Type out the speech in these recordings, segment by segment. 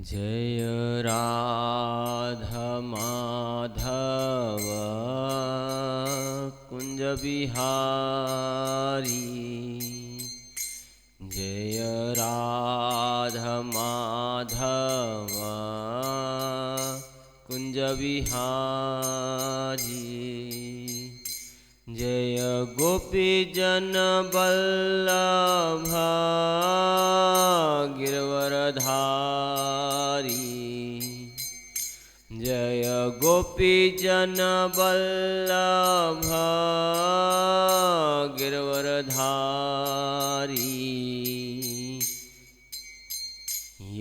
जय राधा माधव कुंज बिहारी। जय राधा माधव कुंज बिहारी। जय गोपी जन वल्लभ गिरवरधारी। जय गोपी जन वल्लभ गिरवरधारी।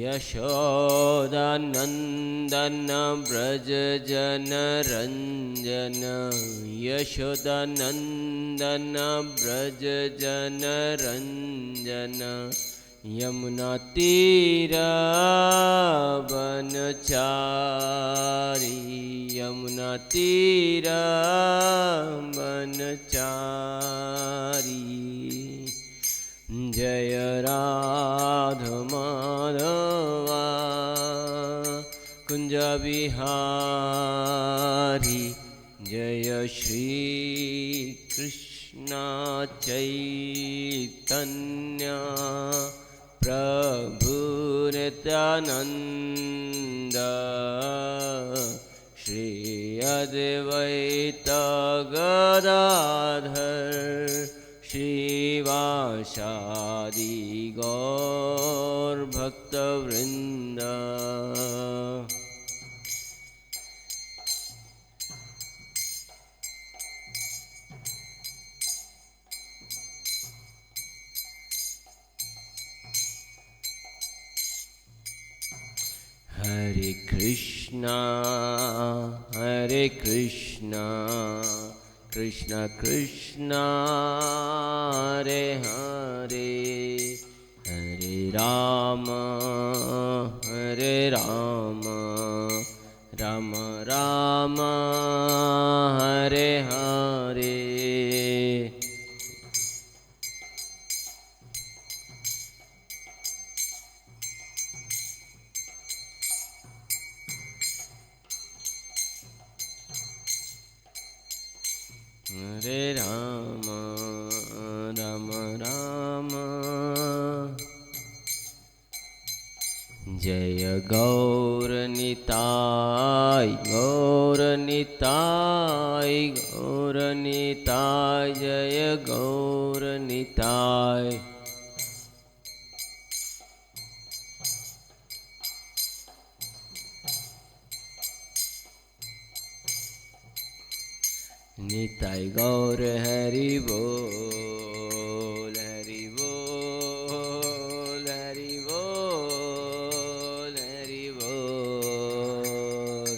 यशोदानंदन व्रज जन रंजन। यशोदानंदन व्रज जन रंजन। यमुना तीर बनचारी। यमुना तीर बनचारी। जय राधा माधवा कुंज बिहारी। जय श्री कृष्ण चैतन्य प्रभु नित्यानंद। श्री अद्वैत गदाधर श्रीवासादि गौर भक्तवृंद। हरे कृष्णा कृष्ण कृष्ण हरे हरे। हरे राम राम राम हरे हरे। हरे राम राम राम। जय गौरनिताय गौरनिताय गौरनिताय। जय गौरनिताय। निताय गौर हरि बोल हरि बोल हरि बोल हरि बोल।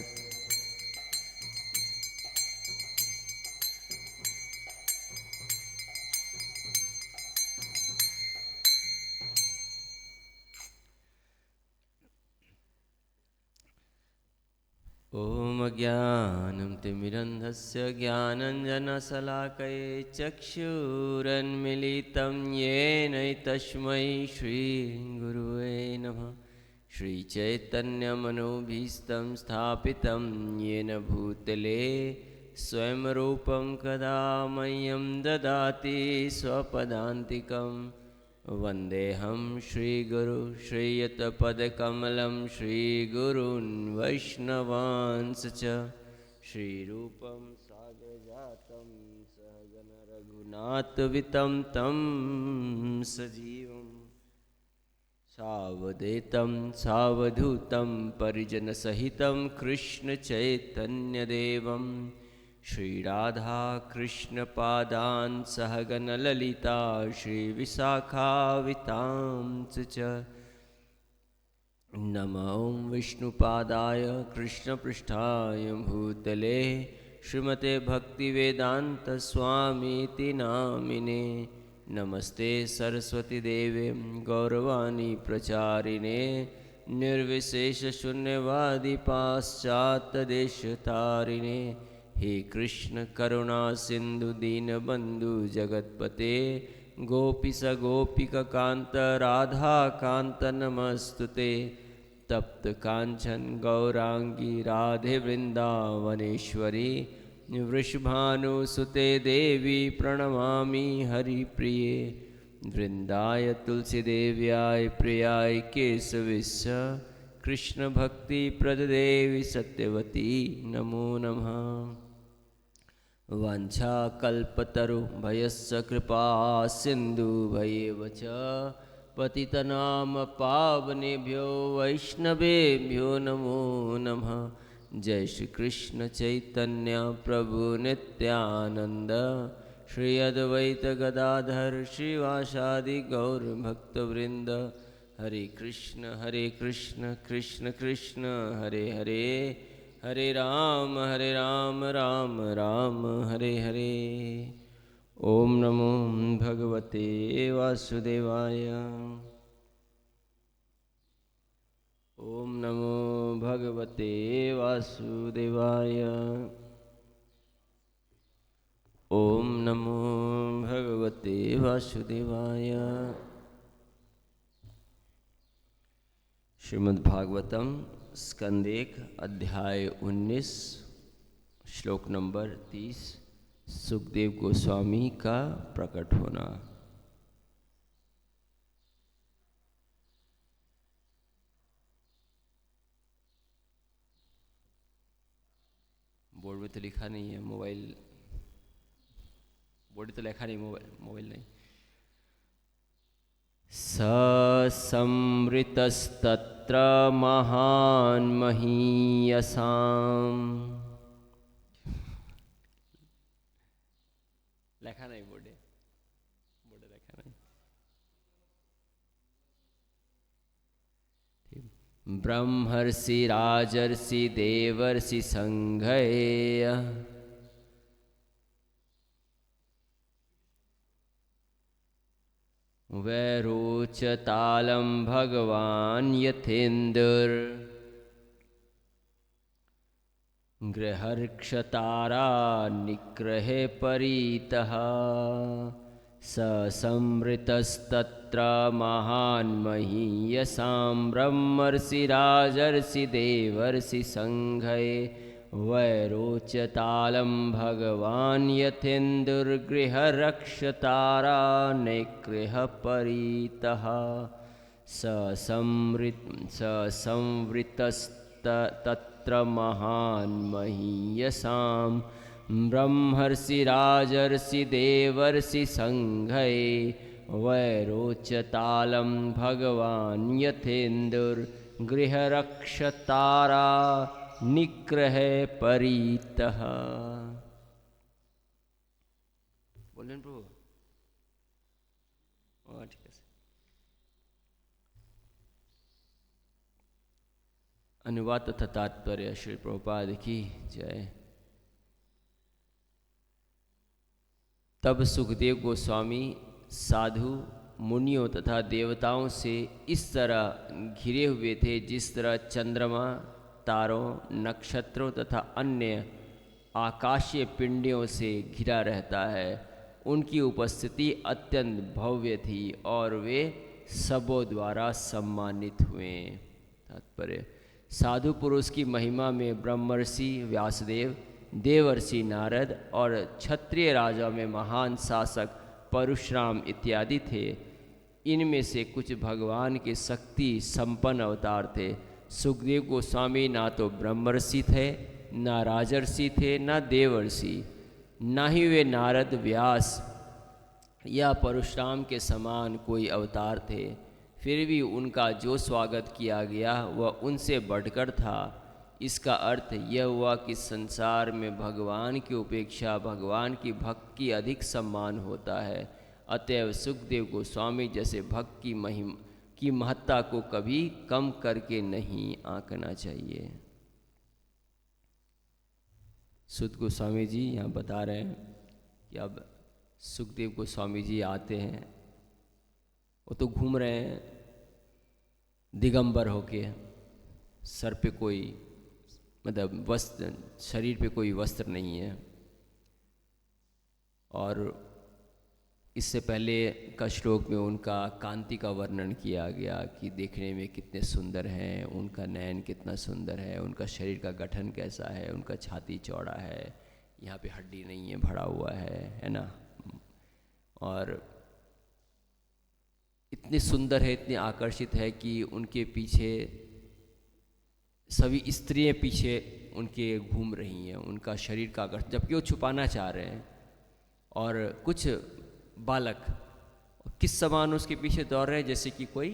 ॐ ज्ञानं तिमिरन्धस्य ज्ञानञ्जनशलाकये चक्षुरुन्मीलितं येन तस्मै श्रीगुरुवे नमः। श्रीचैतन्यमनोभीष्टं स्थापितं येन भूतले स्वयं रूपं कदा मह्यं ददाति स्वपदान्तिकम्। वन्देऽहं श्रीगुरु श्रीयुतपदकमलं श्रीगुरून् वैष्णवांश्च श्रीरूपं साग्रजातं सहगण रघुनाथवितं तं सजीवं सावधूतं सावधूतं परिजनसहितं कृष्णचैतन्यदेवं श्रीराधा कृष्णपादान् सहगण ललिता श्रीविशाखावितांश्च च। नमो विष्णुपादाय कृष्णपृष्ठाय भूतले श्रीमते भक्तिवेदान्तस्वामीति नामिने। नमस्ते सरस्वतीदेवे गौरवाणी प्रचारिणे निर्विशेषशून्यवादी पाश्चात्यदेशतारिणे। हे कृष्ण करुणा सिंधु दीनबंधु जगतपते गोपीश गोपिका कांत राधा कांत नमस्तुते। तप्त कांचन गौरांगी राधे वृंदावनेश्वरी वृषभानुसुते देवी प्रणमामि हरिप्रिये वृंदाय तुलसीदेव्याय प्रियाय केशविश्च कृष्ण भक्ति प्रददेवी सत्यवती नमो नमः। वाञ्छाकल्पतरु भयस्य कृपा सिन्धु भयेव च पतितनाम पावनेभ्यो वैष्णवेभ्यो नमो नमः। जय श्री कृष्ण चैतन्य प्रभु नित्यानंद श्री अद्वैत गदाधर श्रीवासादि गौर भक्तवृंद। हरे कृष्ण कृष्ण कृष्ण हरे हरे, हरे राम राम राम हरे हरे। ओम नमो भगवते वासुदेवाय। ओम नमो भगवते वासुदेवाय। ओम नमो भगवते वासुदेवाय। श्रीमद्भागवतम स्कंद 1 अध्याय 19 श्लोक नंबर 30 सुखदेव गोस्वामी का प्रकट होना। बोर्ड में तो लिखा नहीं है, मोबाइल बोर्ड तो लिखा नहीं, मोबाइल नहीं। समृतस्तत्र महान् महीयसाम्। लिखा नहीं बोर्ड लिखा नहीं। ब्रह्मर्षि राजर्षि देवर्षि संघय वैरोचतालं भगवान् यथेन्दुर् गृहर्क्षतारा निग्रहे परितः स संवृतस्तत्र महान् महीयसां ब्रह्मर्षि राजर्षि देवर्षि संघये वैरोचतालं भगवान् यथेन्दुर्गृहरक्षतारा नैगृह परितः स संवृतस्तत्र महान् महीयसां ब्रह्मर्षि राजर्षि देवर्षि संघये वैरोचतालं भगवान् यथेन्दुर्गृहरक्षतारा निग्रह परितः। बोलें प्रभु। ठीक है। अनुवाद तथा तात्पर्य श्री प्रभुपाद की जय। तब सुखदेव गोस्वामी साधु मुनियों तथा देवताओं से इस तरह घिरे हुए थे जिस तरह चंद्रमा तारों नक्षत्रों तथा अन्य आकाशीय पिंडियों से घिरा रहता है। उनकी उपस्थिति अत्यंत भव्य थी और वे सबों द्वारा सम्मानित हुए। तात्पर्य साधु पुरुष की महिमा में ब्रह्मर्षि व्यासदेव, देवर्षि नारद और क्षत्रिय राजा में महान शासक परशुराम इत्यादि थे। इनमें से कुछ भगवान के शक्ति संपन्न अवतार थे। सुखदेव गोस्वामी ना तो ब्रह्मर्षि थे, ना राजर्षि थे, ना देवर्षि, ना ही वे नारद, व्यास या परशुराम के समान कोई अवतार थे। फिर भी उनका जो स्वागत किया गया वह उनसे बढ़कर था। इसका अर्थ यह हुआ कि संसार में भगवान की उपेक्षा भगवान की भक्त की अधिक सम्मान होता है। अतएव सुखदेव गोस्वामी जैसे भक्त की महत्ता को कभी कम करके नहीं आंकना चाहिए। सुत गोस्वामी जी यहाँ बता रहे हैं कि अब सुखदेव गोस्वामी जी आते हैं, वो तो घूम रहे हैं दिगंबर होके, सर पे कोई मतलब वस्त्र, शरीर पे कोई वस्त्र नहीं है और इससे पहले का श्लोक में उनका कांति का वर्णन किया गया कि देखने में कितने सुंदर हैं, उनका नयन कितना सुंदर है, उनका शरीर का गठन कैसा है, उनका छाती चौड़ा है, यहाँ पे हड्डी नहीं है, भरा हुआ है ना। और इतने सुंदर है, इतने आकर्षित है कि उनके पीछे सभी स्त्रियाँ पीछे उनके घूम रही हैं, उनका शरीर का आकर्षण, जबकि वो छुपाना चाह रहे हैं। और कुछ बालक किस समान उसके पीछे दौड़ रहे हैं जैसे कि कोई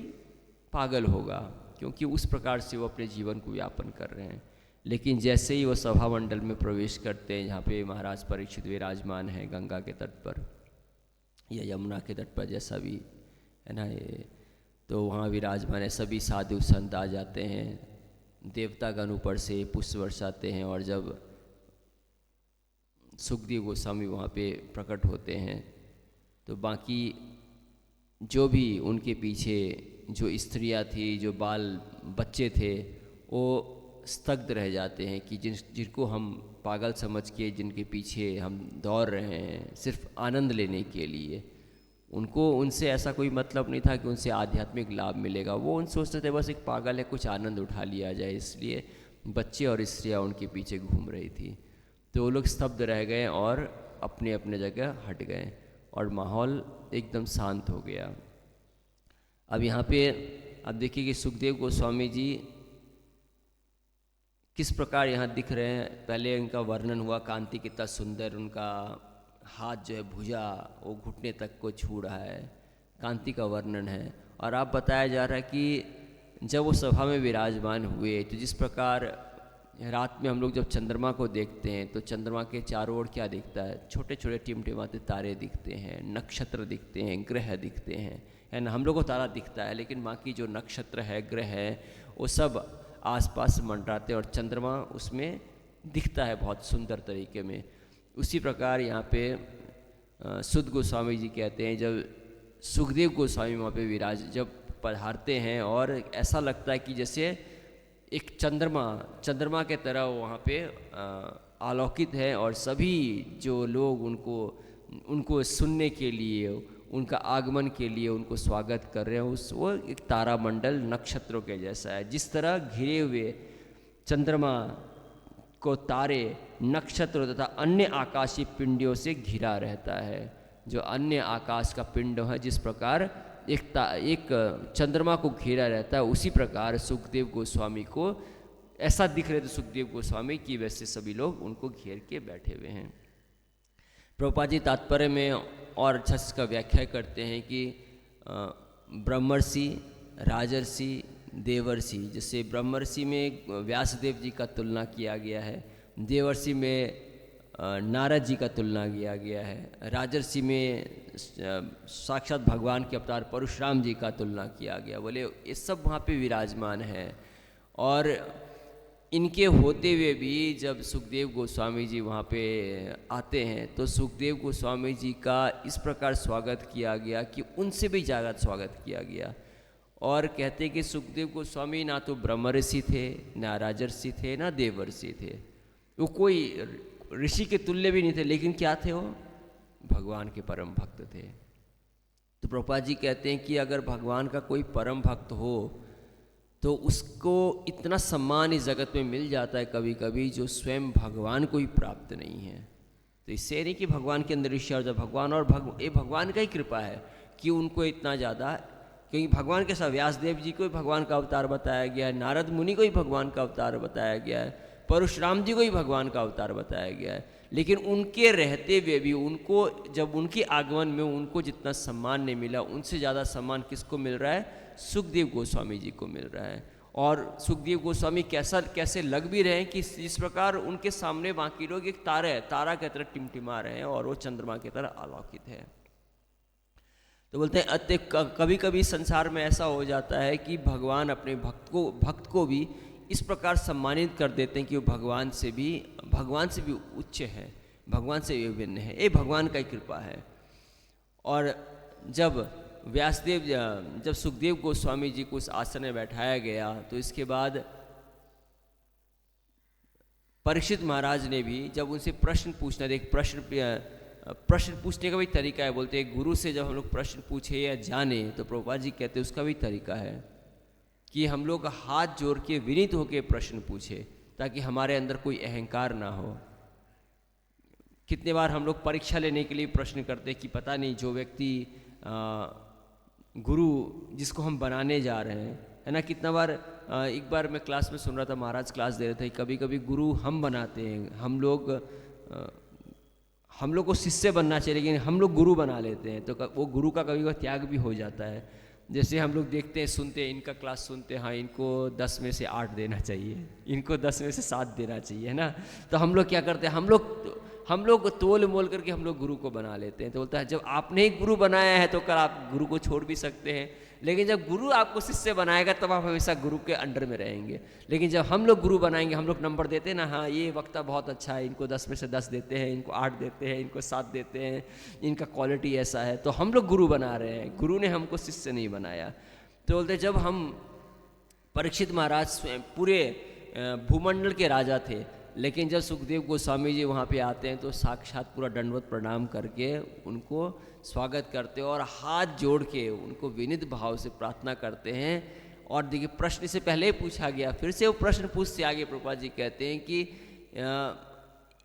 पागल होगा, क्योंकि उस प्रकार से वो अपने जीवन को व्यापन कर रहे हैं। लेकिन जैसे ही वो सभा मंडल में प्रवेश करते हैं, जहाँ पे महाराज परीक्षित विराजमान है गंगा के तट पर या यमुना के तट पर, जैसा भी है ना ये, तो वहाँ विराजमान है। सभी साधु संत आ जाते हैं, देवतागण ऊपर से पुष्प बरसाते हैं। और जब सुखदेव गोस्वामी वहाँ पे प्रकट होते हैं तो बाकी जो भी उनके पीछे जो स्त्रियाँ थी, जो बाल बच्चे थे, वो स्तब्ध रह जाते हैं कि जिनको हम पागल समझ के जिनके पीछे हम दौड़ रहे हैं सिर्फ आनंद लेने के लिए, उनको उनसे ऐसा कोई मतलब नहीं था कि उनसे आध्यात्मिक लाभ मिलेगा। वो उन सोचते थे बस एक पागल है, कुछ आनंद उठा लिया जाए, इसलिए बच्चे और स्त्रियाँ उनके पीछे घूम रही थी। तो वो लोग स्तब्ध रह गए और अपने अपने जगह हट गए और माहौल एकदम शांत हो गया। अब यहाँ पे अब देखिए कि सुखदेव गोस्वामी जी किस प्रकार यहाँ दिख रहे हैं। पहले इनका वर्णन हुआ, कांति कितना सुंदर, उनका हाथ जो है भुजा वो घुटने तक को छू रहा है, कांति का वर्णन है। और अब बताया जा रहा है कि जब वो सभा में विराजमान हुए तो जिस प्रकार रात में हम लोग जब चंद्रमा को देखते हैं तो चंद्रमा के चारों ओर क्या दिखता है, छोटे छोटे टिमटिमाते तारे दिखते हैं, नक्षत्र दिखते हैं, ग्रह दिखते हैं, है ना। हम लोग को तारा दिखता है लेकिन बाकी जो नक्षत्र है, ग्रह है, वो सब आसपास मंडराते हैं और चंद्रमा उसमें दिखता है बहुत सुंदर तरीके में। उसी प्रकार यहाँ पे सुध गोस्वामी जी कहते हैं जब सुखदेव गोस्वामी वहाँ पे जब पधारते हैं और ऐसा लगता है कि जैसे एक चंद्रमा के तरह वहाँ पे आलोकित है और सभी जो लोग उनको सुनने के लिए, उनका आगमन के लिए उनको स्वागत कर रहे हैं। वो एक तारामंडल नक्षत्रों के जैसा है। जिस तरह घिरे हुए चंद्रमा को तारे, नक्षत्र तथा अन्य आकाशीय पिंडों से घिरा रहता है, जो अन्य आकाश का पिंड है जिस प्रकार एक चंद्रमा को घेरा रहता है, उसी प्रकार सुखदेव गोस्वामी को ऐसा दिख रहे थे सुखदेव गोस्वामी की वैसे सभी लोग उनको घेर के बैठे हुए हैं। प्रभुपाद जी तात्पर्य में और अच्छा इसका व्याख्या करते हैं कि ब्रह्मर्षि, राजर्षि, देवर्षि, जैसे ब्रह्मर्षि में व्यासदेव जी का तुलना किया गया है, देवर्षि में नारद जी का तुलना किया गया है, राजर्षि में साक्षात भगवान के अवतार परशुराम जी का तुलना किया गया। बोले ये सब वहाँ पे विराजमान है। और इनके होते हुए भी जब सुखदेव गोस्वामी जी वहाँ पे आते हैं तो सुखदेव गोस्वामी जी का इस प्रकार स्वागत किया गया कि उनसे भी ज़्यादा स्वागत किया गया। और कहते हैं कि सुखदेव गोस्वामी ना तो ब्रह्मर्षि थे, ना राजर्षि थे, ना देवर्षि थे, वो कोई ऋषि के तुल्य भी नहीं थे, लेकिन क्या थे, वो भगवान के परम भक्त थे। तो प्रभुपाद जी कहते हैं कि अगर भगवान का कोई परम भक्त हो तो उसको इतना सम्मान इस जगत में मिल जाता है कभी कभी जो स्वयं भगवान को ही प्राप्त नहीं है। तो इससे नहीं कि भगवान के अंदर ईश्वर, जब भगवान और ये भगवान का ही कृपा है कि उनको इतना ज़्यादा, क्योंकि भगवान के साथ व्यासदेव जी को भी भगवान का अवतार बताया गया है, नारद मुनि को भी भगवान का अवतार बताया गया है, परशुराम जी को ही भगवान का अवतार बताया गया है। लेकिन उनके रहते हुए भी उनको, जब उनके आगमन में उनको जितना सम्मान नहीं मिला, उनसे ज़्यादा सम्मान किसको मिल रहा है, सुखदेव गोस्वामी जी को मिल रहा है। और सुखदेव गोस्वामी कैसे लग भी रहे हैं कि इस प्रकार उनके सामने बाकी लोग एक तारा की तरह टिमटिमा रहे हैं और वो चंद्रमा की तरह आलोकित है। तो बोलते हैं कभी कभी संसार में ऐसा हो जाता है कि भगवान अपने भक्त को भी इस प्रकार सम्मानित कर देते हैं कि वो भगवान से भी उच्च है, भगवान से भी भिन्न है। ये भगवान का ही कृपा है। और जब सुखदेव गोस्वामी जी को उस आसन में बैठाया गया तो इसके बाद परीक्षित महाराज ने भी जब उनसे प्रश्न पूछना, एक प्रश्न प्रश्न पूछने का भी तरीका है। बोलते हैं गुरु से जब हम लोग प्रश्न पूछे या जाने, तो प्रभुपाद जी कहते हैं उसका भी तरीका है कि हम लोग हाथ जोड़ के विनीत होकर प्रश्न पूछे, ताकि हमारे अंदर कोई अहंकार ना हो। कितने बार हम लोग परीक्षा लेने के लिए प्रश्न करते हैं कि पता नहीं जो व्यक्ति गुरु जिसको हम बनाने जा रहे हैं, है ना, कितना बार एक बार मैं क्लास में सुन रहा था, महाराज क्लास दे रहे थे, कभी कभी गुरु हम बनाते हैं। हम लोग को शिष्य बनना चाहिए, लेकिन हम लोग गुरु बना लेते हैं, तो वो गुरु का कभी कभी त्याग भी हो जाता है। जैसे हम लोग देखते हैं, सुनते हैं, इनका क्लास सुनते हैं, हाँ इनको 10 में से 8 देना चाहिए, इनको 10 में से 7 देना चाहिए, है ना। तो हम लोग क्या करते हैं, हम लोग तोल मोल करके हम लोग गुरु को बना लेते हैं। तो बोलता है जब आपने ही गुरु बनाया है तो कल आप गुरु को छोड़ भी सकते हैं, लेकिन जब गुरु आपको शिष्य बनाएगा तब आप हमेशा गुरु के अंडर में रहेंगे। लेकिन जब हम लोग गुरु बनाएंगे, हम लोग नंबर देते हैं ना, हाँ ये वक्ता बहुत अच्छा है, इनको 10 में से 10 देते हैं, इनको 8 देते हैं, इनको 7 देते हैं, इनका क्वालिटी ऐसा है, तो हम लोग गुरु बना रहे हैं, गुरु ने हमको शिष्य नहीं बनाया। तो बोलते जब हम परीक्षित महाराज पूरे भूमंडल के राजा थे, लेकिन जब सुखदेव गोस्वामी जी वहाँ पे आते हैं तो साक्षात पूरा दंडवत प्रणाम करके उनको स्वागत करते हैं और हाथ जोड़ के उनको विनीत भाव से प्रार्थना करते हैं। और देखिए प्रश्न से पहले ही पूछा गया, फिर से वो प्रश्न पूछते आगे प्रभुपाद जी कहते हैं कि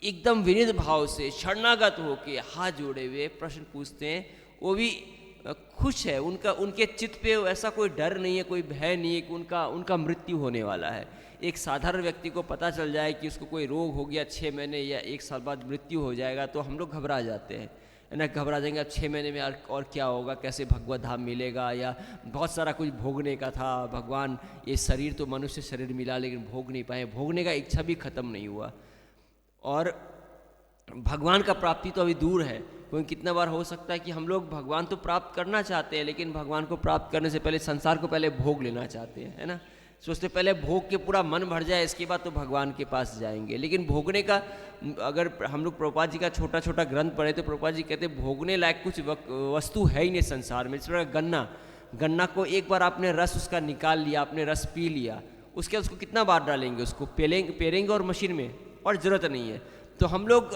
एकदम विनीत भाव से शरणागत होके हाथ जोड़े हुए प्रश्न पूछते हैं। वो भी खुश है, उनके चित्त पे ऐसा कोई डर नहीं है, कोई भय नहीं है कि उनका मृत्यु होने वाला है। एक साधारण व्यक्ति को पता चल जाए कि उसको कोई रोग हो गया, 6 महीने या 1 साल बाद मृत्यु हो जाएगा, तो हम लोग घबरा जाते हैं, है ना, घबरा जाएंगे। अब 6 महीने में और क्या होगा, कैसे भगवत धाम मिलेगा, या बहुत सारा कुछ भोगने का था, भगवान ये शरीर तो मनुष्य शरीर मिला लेकिन भोग नहीं पाए, भोगने का इच्छा भी खत्म नहीं हुआ, और भगवान का प्राप्ति तो अभी दूर है। क्योंकि कितना बार हो सकता है कि हम लोग भगवान तो प्राप्त करना चाहते हैं, लेकिन भगवान को प्राप्त करने से पहले संसार को पहले भोग लेना चाहते हैं, है ना, सोचते पहले भोग के पूरा मन भर जाए, इसके बाद तो भगवान के पास जाएंगे। लेकिन भोगने का, अगर हम लोग प्रभुपाद जी का छोटा छोटा ग्रंथ पढ़े तो प्रभुपाद जी कहते हैं भोगने लायक कुछ वस्तु है ही नहीं संसार में। इस प्रकार गन्ना को एक बार आपने रस उसका निकाल लिया, आपने रस पी लिया, उसके बाद उसको कितना बार डालेंगे, उसको पेरेंगे और मशीन में, और ज़रूरत नहीं है। तो हम लोग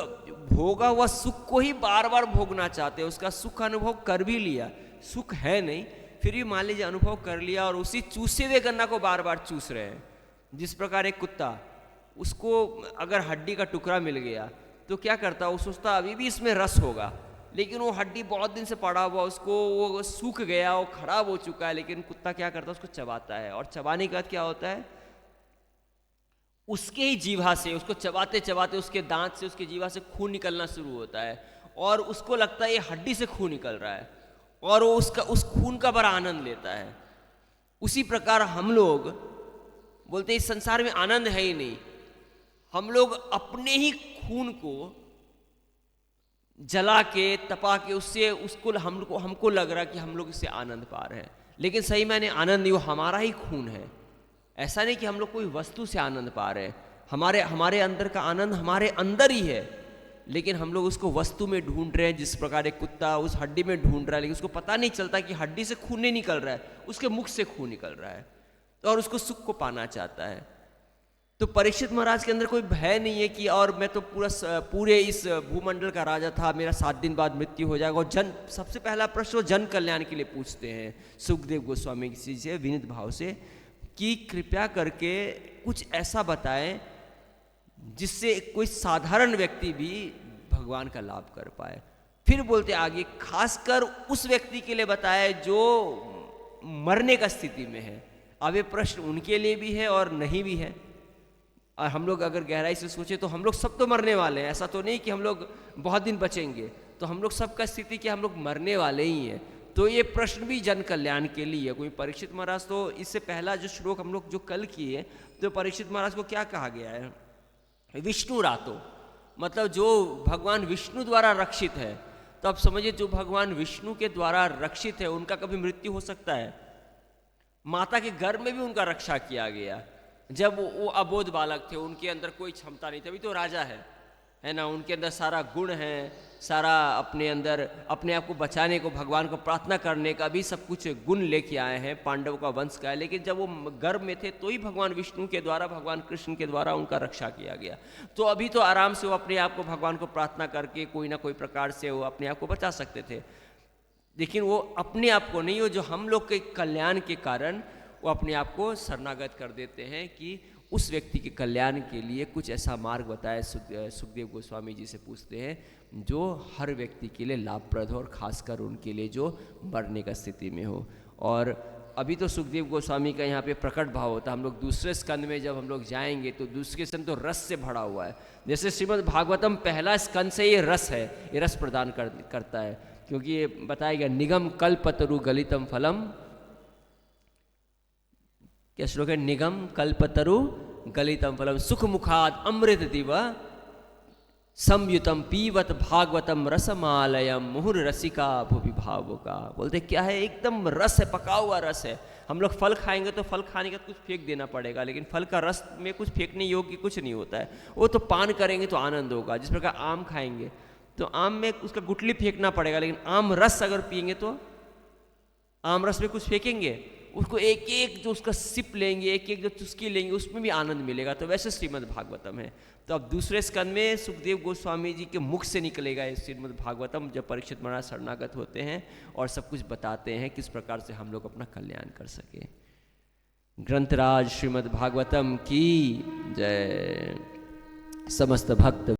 भोगा हुआ सुख को ही बार बार भोगना चाहते हैं, उसका सुख अनुभव कर भी लिया, सुख है नहीं, फिर भी मान लीजिए अनुभव कर लिया, और उसी चूसे हुए गन्ना को बार बार चूस रहे हैं। जिस प्रकार एक कुत्ता, उसको अगर हड्डी का टुकड़ा मिल गया तो क्या करता है, वो सोचता अभी भी इसमें रस होगा, लेकिन वो हड्डी बहुत दिन से पड़ा हुआ, उसको वो सूख गया, वो खराब हो चुका है, लेकिन कुत्ता क्या करता है, उसको चबाता है, और चबाने के बाद क्या होता है, उसके ही जीवा से, उसको चबाते चबाते उसके दांत से, उसके जीवा से खून निकलना शुरू होता है, और उसको लगता है ये हड्डी से खून निकल रहा है, और वो उस खून का बड़ा आनंद लेता है। उसी प्रकार हम लोग बोलते हैं इस संसार में आनंद है ही नहीं, हम लोग अपने ही खून को जला के तपा के उससे उसको हमको लग रहा है कि हम लोग इससे आनंद पा रहे हैं, लेकिन सही मैंने आनंद नहीं, वो हमारा ही खून है। ऐसा नहीं कि हम लोग कोई वस्तु से आनंद पा रहे हैं, हमारे अंदर का आनंद हमारे अंदर ही है, लेकिन हम लोग उसको वस्तु में ढूंढ रहे हैं। जिस प्रकार एक कुत्ता उस हड्डी में ढूंढ रहा है, लेकिन उसको पता नहीं चलता कि हड्डी से खून नहीं निकल रहा है, उसके मुख से खून निकल रहा है, और उसको सुख को पाना चाहता है। तो परीक्षित महाराज के अंदर कोई भय नहीं है कि और मैं तो पूरे इस भूमंडल का राजा था, मेरा 7 दिन बाद मृत्यु हो जाएगा। और सबसे पहला प्रश्न वो जन कल्याण के लिए पूछते हैं सुखदेव गोस्वामी जी से विनीत भाव से कि कृपया करके कुछ ऐसा बताएं जिससे कोई साधारण व्यक्ति भी भगवान का लाभ कर पाए। फिर बोलते आगे, खासकर उस व्यक्ति के लिए बताए जो मरने का स्थिति में है। अब ये प्रश्न उनके लिए भी है और नहीं भी है। और हम लोग अगर गहराई से सोचे तो हम लोग सब तो मरने वाले हैं, ऐसा तो नहीं कि हम लोग बहुत दिन बचेंगे, तो हम लोग सबका स्थिति कि हम लोग मरने वाले ही हैं। तो ये प्रश्न भी जन कल्याण के लिए। कोई परीक्षित महाराज, तो इससे पहला जो श्लोक हम लोग जो कल किए, तो परीक्षित महाराज को क्या कहा गया है, विष्णु रातो, मतलब जो भगवान विष्णु द्वारा रक्षित है। तो आप समझिए जो भगवान विष्णु के द्वारा रक्षित है उनका कभी मृत्यु हो सकता है? माता के गर्भ में भी उनका रक्षा किया गया। जब वो अबोध बालक थे, उनके अंदर कोई क्षमता नहीं थी, अभी तो राजा है है ना, उनके अंदर सारा गुण है, सारा अपने अंदर अपने आप को बचाने को, भगवान को प्रार्थना करने का भी सब कुछ गुण लेके आए हैं, पांडव का वंश का है। लेकिन जब वो गर्भ में थे तो ही भगवान विष्णु के द्वारा, भगवान कृष्ण के द्वारा उनका रक्षा किया गया। तो अभी तो आराम से वो अपने आप को भगवान को प्रार्थना करके कोई ना कोई प्रकार से वो अपने आप को बचा सकते थे। लेकिन वो अपने आप को नहीं, वो जो हम लोग के कल्याण के कारण वो अपने आप को शरणागत कर देते हैं कि उस व्यक्ति के कल्याण के लिए कुछ ऐसा मार्ग बताए। सुखदेव गोस्वामी जी से पूछते हैं जो हर व्यक्ति के लिए लाभप्रद हो और खासकर उनके लिए जो मरने का स्थिति में हो। और अभी तो सुखदेव गोस्वामी का यहाँ पे प्रकट भाव होता है। हम लोग दूसरे स्कंद में जब हम लोग जाएंगे तो दूसरे स्कंद तो रस से भरा हुआ है। जैसे श्रीमद् भागवतम पहला स्कंद से ये रस है, ये रस प्रदान करता है, क्योंकि ये बताया गया निगम कल्पतरु गलितम फलम, क्या श्लोक है, निगम कल्पतरु गलितम फलम सुख मुखाद अमृत दिव संयुतम पीवत भागवतम रसमालयम मुहुर रसिका भुवि भावुका। बोलते क्या है, एकदम रस है, पका हुआ रस है। हम लोग फल खाएंगे तो फल खाने का कुछ फेंक देना पड़ेगा, लेकिन फल का रस में कुछ फेंकने योग्य कुछ नहीं होता है। वो तो पान करेंगे तो आनंद होगा। जिस प्रकार आम खाएंगे तो आम में उसका गुठली फेंकना पड़ेगा, लेकिन आम रस अगर पिएंगे तो आम रस में कुछ फेंकेंगे, उसको एक एक जो उसका सिप लेंगे, एक एक जो चुस्की लेंगे, उसमें भी आनंद मिलेगा। तो वैसे श्रीमद् भागवतम है। तो अब दूसरे स्कंद में सुखदेव गोस्वामी जी के मुख से निकलेगा ये श्रीमद् भागवतम, जब परीक्षित महाराज शरणागत होते हैं और सब कुछ बताते हैं किस प्रकार से हम लोग अपना कल्याण कर सके। ग्रंथराज श्रीमद् भागवतम की जय। समस्त भक्त